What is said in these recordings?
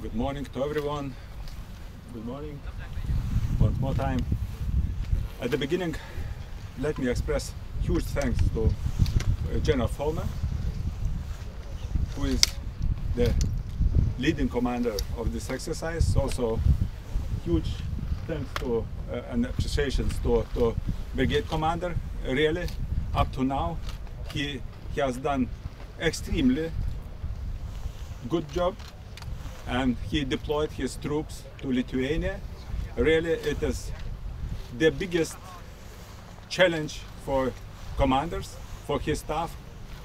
Good morning to everyone. Good morning. One more time. At the beginning, let me express huge thanks to General Vollmer, who is the leading commander of this exercise. Also, huge thanks to and appreciations to brigade commander. Really, up to now, he has done extremely good job, and he deployed his troops to Lithuania. Really, it is the biggest challenge for commanders, for his staff,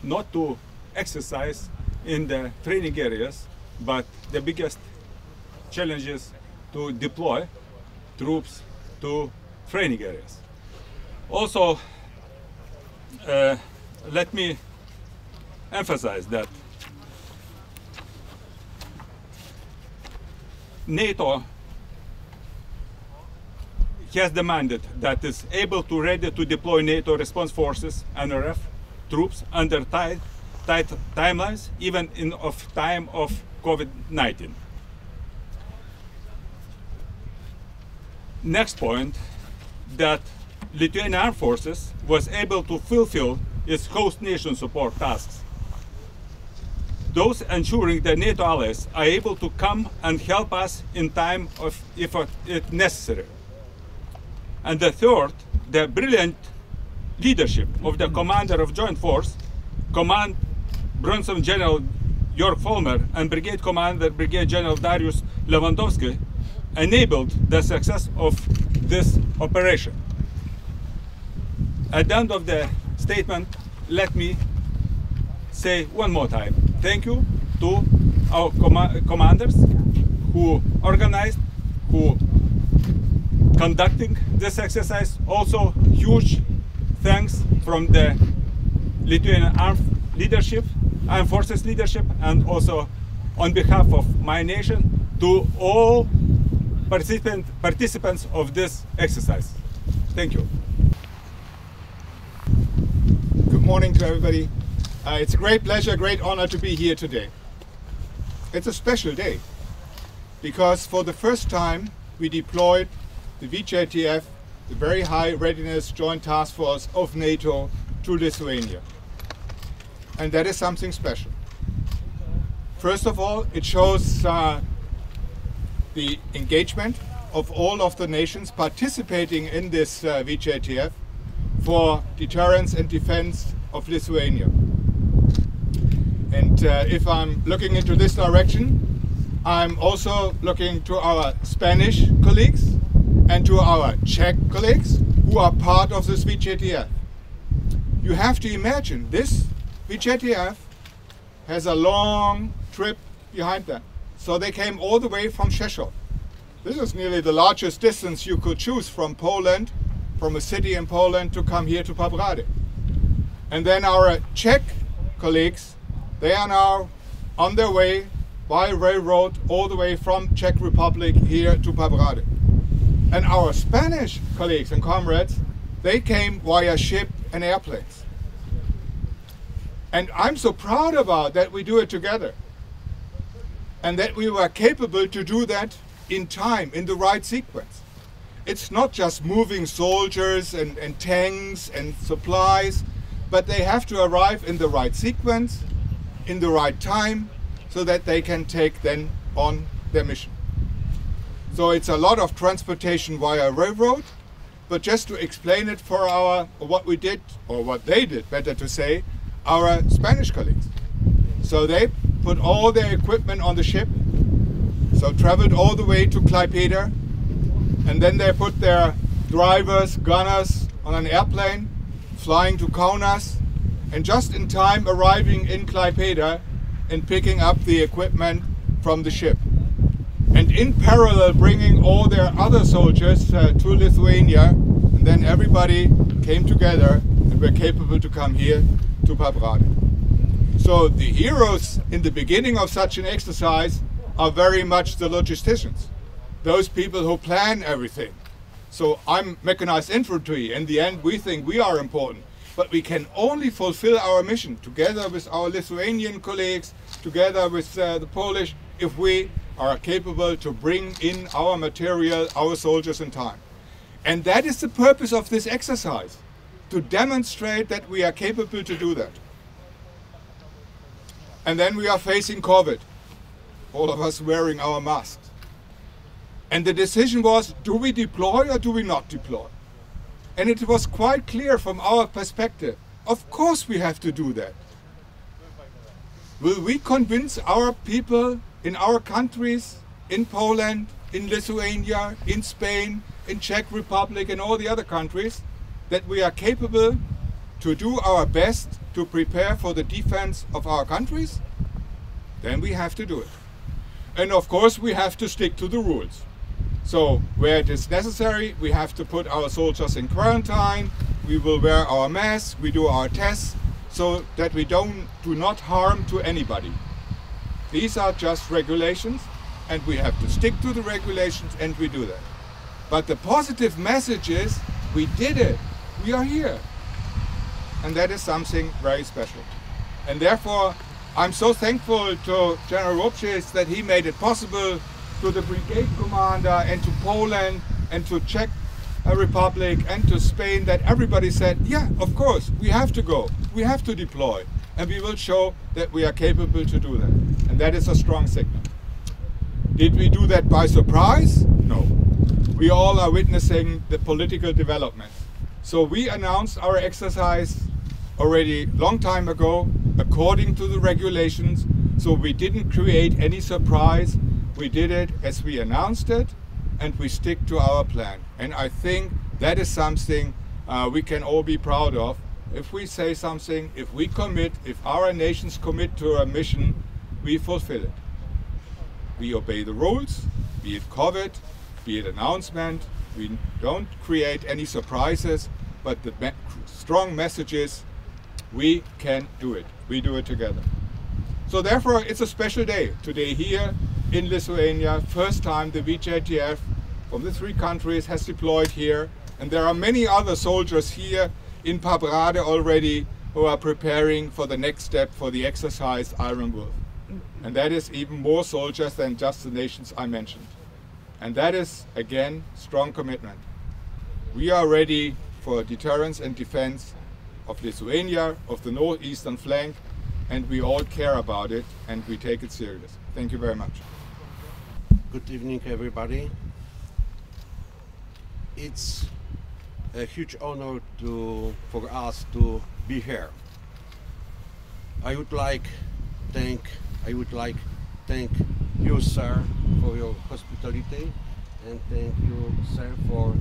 not to exercise in the training areas, but the biggest challenge is to deploy troops to training areas. Also, let me emphasize that NATO has demanded that is able to ready to deploy NATO response forces, NRF, troops under tight timelines, even in time of COVID-19. Next point, that Lithuanian Armed Forces was able to fulfill its host nation support tasks, those ensuring that NATO allies are able to come and help us in time of if it's necessary. And the third, the brilliant leadership of the commander of Joint Force, Command Brunsume General Jörg'as Vollmer'is and Brigade Commander Brigadier General Dariusz'as Lewandowskis enabled the success of this operation. At the end of the statement, let me say one more time, thank you to our commanders who organized, who conducting this exercise. Also, huge thanks from the Lithuanian Armed Forces leadership, and also on behalf of my nation to all participants of this exercise. Thank you. Good morning to everybody. It's a great pleasure, great honor to be here today. It's a special day because for the first time we deployed the VJTF, the Very High Readiness Joint Task Force of NATO, to Lithuania. And that is something special. First of all, it shows the engagement of all of the nations participating in this VJTF for deterrence and defense of Lithuania. And if I'm looking into this direction, I'm also looking to our Spanish colleagues and to our Czech colleagues who are part of this VJTF. You have to imagine this VJTF has a long trip behind them. So they came all the way from Rzeszów. This is nearly the largest distance you could choose from Poland, from a city in Poland, to come here to Pabrady. And then our Czech colleagues, they are now on their way by railroad all the way from Czech Republic here to Pabrady. And our Spanish colleagues and comrades, they came via ship and airplanes. And I'm so proud about that we do it together. And that we were capable to do that in time, in the right sequence. It's not just moving soldiers and tanks and supplies, but they have to arrive in the right sequence, in the right time, so that they can take then on their mission. So it's a lot of transportation via railroad, but just to explain it for what we did, or what they did, better to say, our Spanish colleagues. So they put all their equipment on the ship, so traveled all the way to Klaipėda, and then they put their drivers, gunners on an airplane, flying to Kaunas, and just in time arriving in Klaipėda and picking up the equipment from the ship. And in parallel bringing all their other soldiers to Lithuania, and then everybody came together and were capable to come here to Pabrady. So the heroes in the beginning of such an exercise are very much the logisticians, those people who plan everything. So I'm mechanized infantry. In the end, we think we are important, but we can only fulfill our mission together with our Lithuanian colleagues, together with the Polish, if we are capable to bring in our material, our soldiers in time. And that is the purpose of this exercise, to demonstrate that we are capable to do that. And then we are facing COVID, all of us wearing our masks. And the decision was, do we deploy or do we not deploy? And it was quite clear from our perspective, of course we have to do that. Will we convince our people in our countries, in Poland, in Lithuania, in Spain, in Czech Republic and all the other countries, that we are capable to do our best to prepare for the defense of our countries? Then we have to do it. And of course we have to stick to the rules. So where it is necessary, we have to put our soldiers in quarantine, we will wear our masks, we do our tests, so that we do not harm to anybody. These are just regulations, and we have to stick to the regulations, and we do that. But the positive message is, we did it, we are here. And that is something very special. And therefore, I'm so thankful to General Rupšys that he made it possible, to the brigade commander and to Poland and to Czech Republic and to Spain, that everybody said, yeah, of course, we have to go, we have to deploy, and we will show that we are capable to do that. And that is a strong signal. Did we do that by surprise? No. We all are witnessing the political development. So we announced our exercise already a long time ago, according to the regulations, so we didn't create any surprise. We did it as we announced it, and we stick to our plan. And I think that is something we can all be proud of. If we say something, if we commit, if our nations commit to a mission, we fulfill it. We obey the rules, be it COVID, be it announcement. We don't create any surprises, but the strong message is, we can do it. We do it together. So therefore, it's a special day today here in Lithuania. First time the VJTF from the 3 countries has deployed here, and there are many other soldiers here in Pabrade already who are preparing for the next step for the exercise Iron Wolf. And that is even more soldiers than just the nations I mentioned. And that is, again, strong commitment. We are ready for deterrence and defense of Lithuania, of the northeastern flank, and we all care about it and we take it serious. Thank you very much. Good evening, everybody. It's a huge honor for us to be here. I would like thank you, sir, for your hospitality, and thank you, sir, for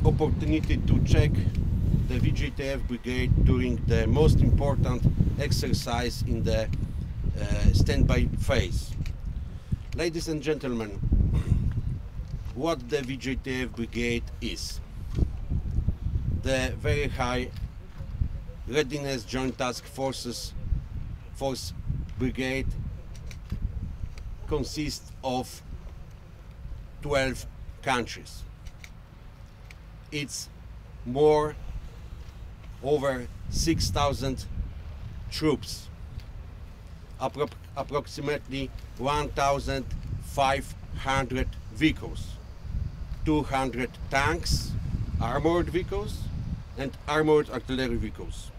opportunity to check the VJTF brigade during the most important exercise in the standby phase. Ladies and gentlemen, what the VJTF brigade is. The very high readiness joint task force brigade consists of 12 countries. It's over 6,000 troops, approximately 1,500 vehicles, 200 tanks, armored vehicles, and armored artillery vehicles.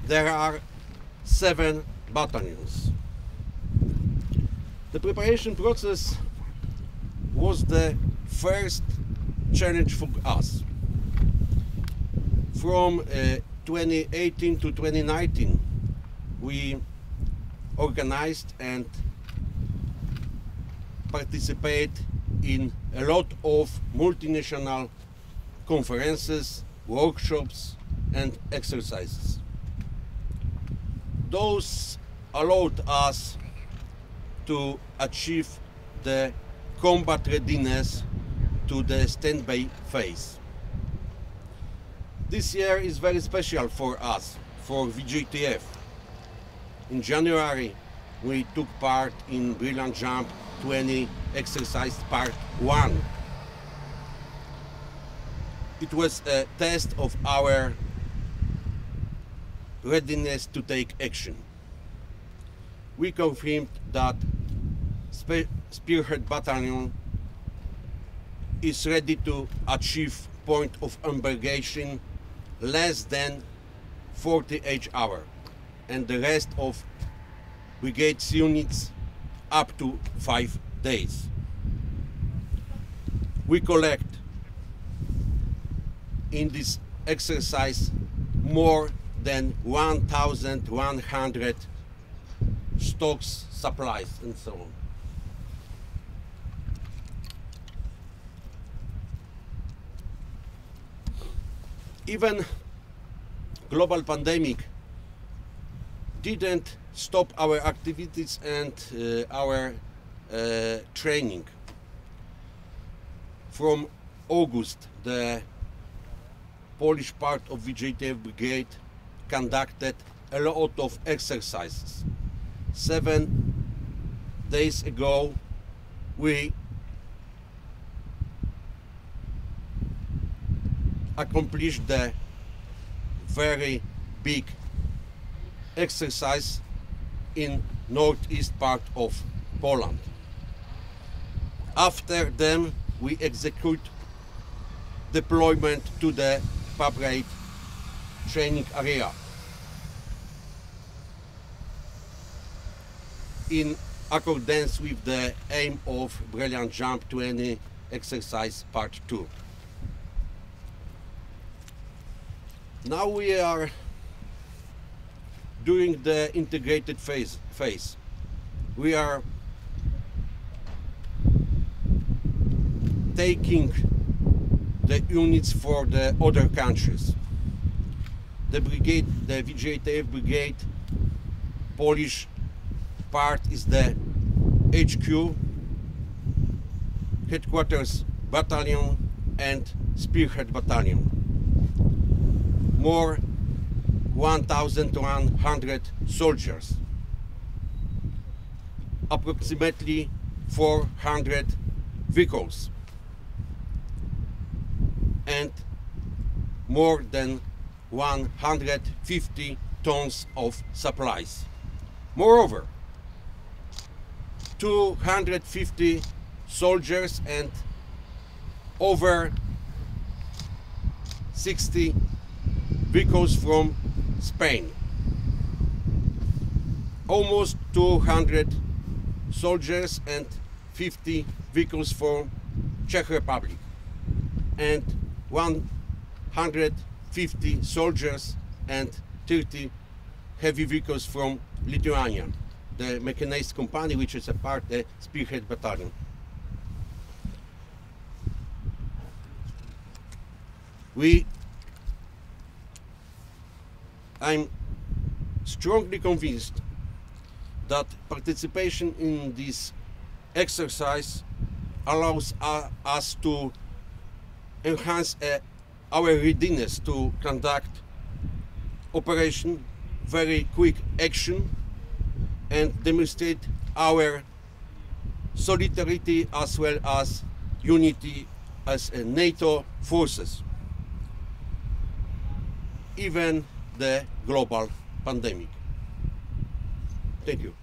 There are 7 battalions. The preparation process was the first challenge for us. From 2018 to 2019, we organized and participate in a lot of multinational conferences, workshops, and exercises. Those allowed us to achieve the combat readiness to the standby phase. This year is very special for us, for VJTF. In January, we took part in Brilliant Jump 20 exercise part 1. It was a test of our readiness to take action. we confirmed that Spearhead Battalion is ready to achieve point of embarkation less than 48 hours, and the rest of brigades units up to 5 days. We collect in this exercise more than 1,100 stocks, supplies, and so on. Even global pandemic didn't stop our activities and our training. From August, the Polish part of VJTF Brigade conducted a lot of exercises. 7 days ago, we accomplished the very big exercise in northeast part of Poland. After them, we execute deployment to the appropriate training area. In accordance with the aim of Brilliant Jump 20 exercise part 2. Now we are during the integrated phase. We are taking the units for the other countries. The brigade, the VJTF brigade, Polish part is the HQ, headquarters battalion, and spearhead battalion. More 1,100 soldiers, approximately 400 vehicles, and more than 150 tons of supplies. Moreover, 250 soldiers and over 60 vehicles from Spain. Almost 200 soldiers and 50 vehicles from Czech Republic, and 150 soldiers and 30 heavy vehicles from Lithuania, the mechanized company which is a part of the Spearhead Battalion. I'm strongly convinced that participation in this exercise allows us to enhance our readiness to conduct operation, very quick action, and demonstrate our solidarity as well as unity as a NATO forces, even the global pandemic. Thank you.